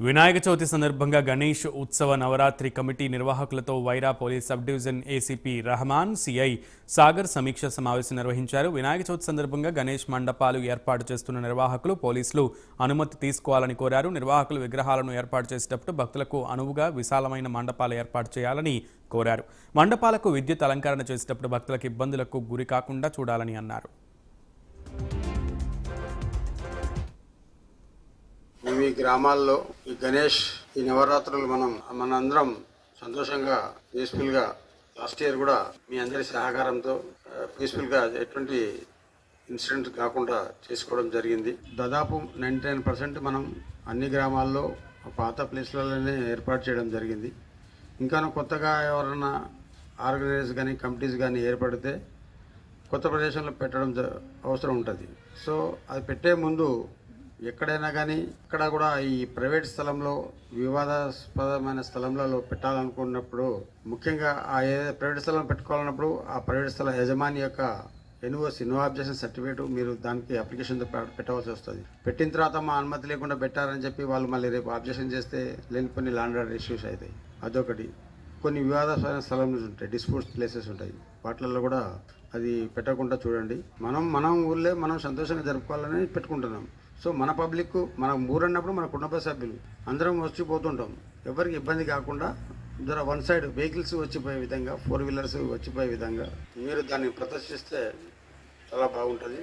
వినాయక చవితి సందర్భంగా గణేష్ ఉత్సవ నవరాత్రి కమిటీ నిర్వాహకులతో Wyra police subdivision ACP Rahman CI Sagar సమీక్ష సమావేశం నిర్వహించారు. వినాయక చవితి సందర్భంగా గణేష్ మండపాలు ఏర్పాటు చేస్తున్న నిర్వాహకులు పోలీసులు అనుమతి తీసుకోవాలని కోరారు. నిర్వాహకులు విగ్రహాలను ఏర్పాటు చేసేటప్పుడు భక్తులకు అనువుగా విశాలమైన మండపాలు ఏర్పాటు చేయాలని కోరారు. మండపాలకు విద్యుత్ అలంకరణ చేసేటప్పుడు భక్తులకు ఇబ్బందులకు గురి కాకుండా చూడాలని అన్నారు. ఈ గ్రామాల్లో ఈ గణేష్ ఈ నవరాత్రులు మనందరం సంతోషంగా పీస్ఫుల్గా లాస్ట్ ఇయర్ కూడా మీ అందరి సహకారంతో పీస్ఫుల్గా ఎటువంటి ఇన్సిడెంట్ కాకుండా చేసుకోవడం జరిగింది. దాదాపు 99% మనం అన్ని గ్రామాల్లో పాత ప్లేస్లలోనే ఏర్పాటు చేయడం జరిగింది. ఇంకా కొత్తగా ఎవరైనా ఆర్గనైజ్ కానీ కమిటీస్ కానీ ఏర్పడితే కొత్త ప్రదేశంలో పెట్టడం అవసరం ఉంటుంది. సో అది పెట్టే ముందు ఎక్కడైనా కానీ ఇక్కడ కూడా ఈ ప్రైవేట్ స్థలంలో వివాదాస్పదమైన స్థలంలో పెట్టాలనుకున్నప్పుడు ముఖ్యంగా ఆ ప్రైవేట్ స్థలం పెట్టుకోవాలన్నప్పుడు ఆ ప్రైవేట్ స్థల యజమాని యొక్క ఎన్ఓసి నో అబ్జెక్షన్ సర్టిఫికేట్ మీరు దానికి అప్లికేషన్ పెట్టవలసి వస్తుంది. పెట్టిన తర్వాత మా అనుమతి లేకుండా పెట్టారని చెప్పి వాళ్ళు మళ్ళీ రేపు అబ్జెక్షన్ చేస్తే లేనిపోయిన ల్యాండ్ ఆర్డర్ ఇష్యూస్ అవుతాయి. అదొకటి. కొన్ని వివాదాస్పదమైన స్థలంలో ఉంటాయి, డిస్ప్యూట్స్ ప్లేసెస్ ఉంటాయి, వాటిల్లో కూడా అది పెట్టకుండా చూడండి. మనం ఊళ్ళో మనం సంతోషంగా జరుపుకోవాలని పెట్టుకుంటున్నాం. సో మన పబ్లిక్ మన ఊరు అన్నప్పుడు మన కుటుంబ సభ్యులు అందరం వచ్చిపోతుంటాం. ఎవరికి ఇబ్బంది కాకుండా వన్ సైడ్ వెహికల్స్ వచ్చిపోయే విధంగా 4 వీలర్స్ వచ్చిపోయే విధంగా మీరు దాన్ని ప్రదర్శిస్తే చాలా బాగుంటుంది.